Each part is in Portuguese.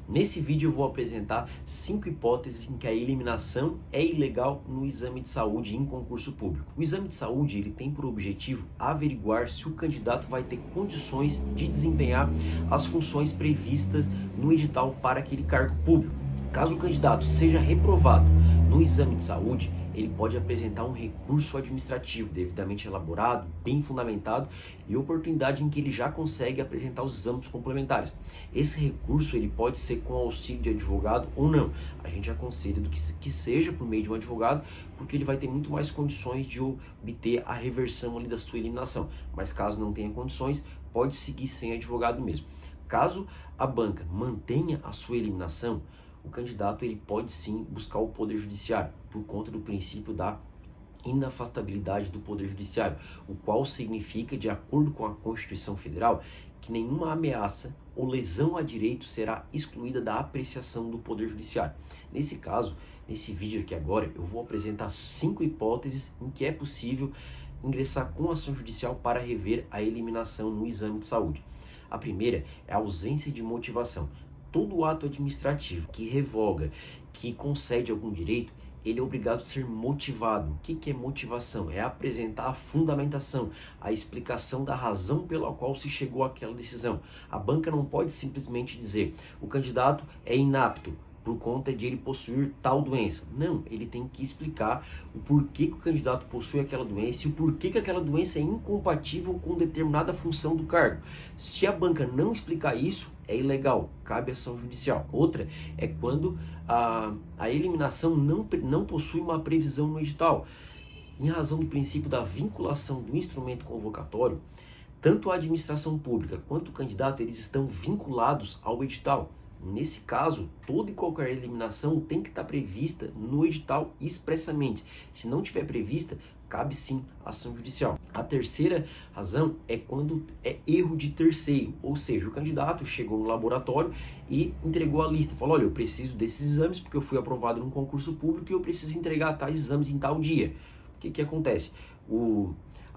Nesse vídeo eu vou apresentar 5 hipóteses em que a eliminação é ilegal no exame de saúde em concurso público. O exame de saúde ele tem por objetivo averiguar se o candidato vai ter condições de desempenhar as funções previstas no edital para aquele cargo público. Caso o candidato seja reprovado no exame de saúde, ele pode apresentar um recurso administrativo devidamente elaborado, bem fundamentado e oportunidade em que ele já consegue apresentar os exames complementares. Esse recurso ele pode ser com auxílio de advogado ou não. A gente aconselha que seja por meio de um advogado, porque ele vai ter muito mais condições de obter a reversão ali da sua eliminação. Mas caso não tenha condições, pode seguir sem advogado mesmo. Caso a banca mantenha a sua eliminação, o candidato ele pode sim buscar o Poder Judiciário, por conta do princípio da inafastabilidade do Poder Judiciário, o qual significa, de acordo com a Constituição Federal, que nenhuma ameaça ou lesão a direito será excluída da apreciação do Poder Judiciário. Nesse caso, nesse vídeo aqui agora, eu vou apresentar 5 hipóteses em que é possível ingressar com ação judicial para rever a eliminação no exame de saúde. A primeira é a ausência de motivação. Todo ato administrativo que revoga, que concede algum direito, ele é obrigado a ser motivado. O que é motivação? É apresentar a fundamentação, a explicação da razão pela qual se chegou àquela decisão. A banca não pode simplesmente dizer o candidato é inapto por conta de ele possuir tal doença. Não, ele tem que explicar o porquê que o candidato possui aquela doença e o porquê que aquela doença é incompatível com determinada função do cargo. Se a banca não explicar isso, é ilegal, cabe ação judicial. Outra é quando a eliminação não possui uma previsão no edital. Em razão do princípio da vinculação do instrumento convocatório, tanto a administração pública quanto o candidato eles estão vinculados ao edital. Nesse caso, toda e qualquer eliminação tem que estar prevista no edital expressamente. Se não tiver prevista, cabe sim ação judicial. A terceira razão é quando é erro de terceiro, ou seja, o candidato chegou no laboratório e entregou a lista, falou, olha, eu preciso desses exames porque eu fui aprovado num concurso público e eu preciso entregar tais exames em tal dia. O que acontece?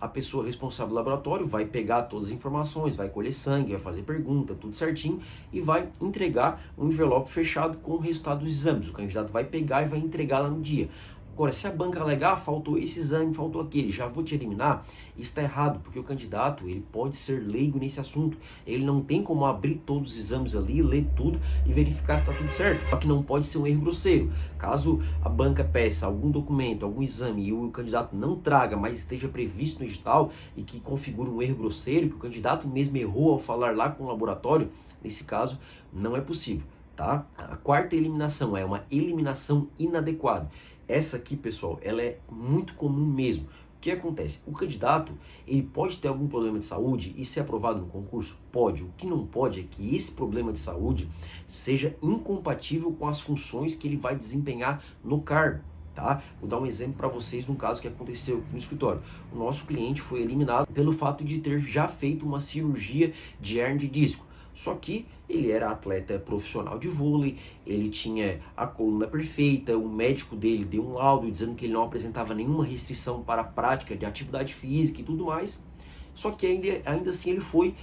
A pessoa responsável do laboratório vai pegar todas as informações, vai colher sangue, vai fazer pergunta, tudo certinho e vai entregar um envelope fechado com o resultado dos exames. O candidato vai pegar e vai entregar lá no dia. Agora, se a banca alegar, faltou esse exame, faltou aquele, já vou te eliminar, isso está errado, porque o candidato ele pode ser leigo nesse assunto. Ele não tem como abrir todos os exames ali, ler tudo e verificar se está tudo certo. Só que não pode ser um erro grosseiro. Caso a banca peça algum documento, algum exame e o candidato não traga, mas esteja previsto no edital e que configure um erro grosseiro, que o candidato mesmo errou ao falar lá com o laboratório, nesse caso não é possível. Tá? A quarta eliminação é uma eliminação inadequada. Essa aqui, pessoal, ela é muito comum mesmo. O que acontece? O candidato, ele pode ter algum problema de saúde e ser aprovado no concurso? Pode. O que não pode é que esse problema de saúde seja incompatível com as funções que ele vai desempenhar no cargo. Tá? Vou dar um exemplo para vocês de um caso que aconteceu aqui no escritório. O nosso cliente foi eliminado pelo fato de ter já feito uma cirurgia de hernia de disco. Só que ele era atleta profissional de vôlei, ele tinha a coluna perfeita, o médico dele deu um laudo dizendo que ele não apresentava nenhuma restrição para a prática de atividade física e tudo mais. Só que ainda assim ele foi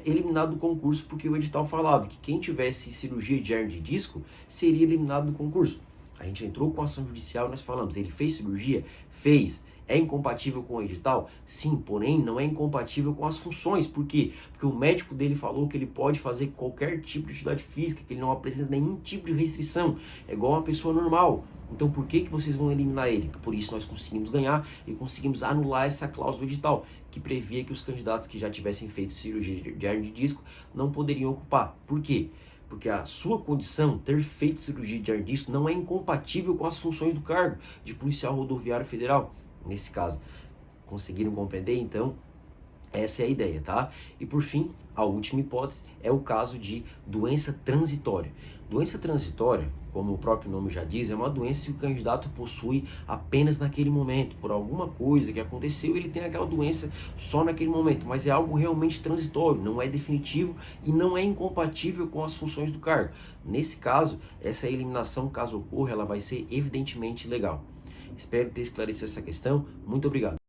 eliminado do concurso porque o edital falava que quem tivesse cirurgia de hernia de disco seria eliminado do concurso. A gente entrou com ação judicial e nós falamos, ele fez cirurgia? Fez. É incompatível com o edital? Sim, porém não é incompatível com as funções. Por quê? Porque o médico dele falou que ele pode fazer qualquer tipo de atividade física, que ele não apresenta nenhum tipo de restrição. É igual uma pessoa normal. Então por que vocês vão eliminar ele? Por isso nós conseguimos ganhar e conseguimos anular essa cláusula do edital, que previa que os candidatos que já tivessem feito cirurgia de hernia de disco não poderiam ocupar. Por quê? Porque a sua condição, ter feito cirurgia de hernia de disco, não é incompatível com as funções do cargo de policial rodoviário federal. Nesse caso, conseguiram compreender? Então, essa é a ideia, tá? E por fim, a última hipótese é o caso de doença transitória. Doença transitória, como o próprio nome já diz, é uma doença que o candidato possui apenas naquele momento. Por alguma coisa que aconteceu, ele tem aquela doença só naquele momento, mas é algo realmente transitório, não é definitivo e não é incompatível com as funções do cargo. Nesse caso, essa eliminação, caso ocorra, ela vai ser evidentemente legal. Espero ter esclarecido essa questão. Muito obrigado.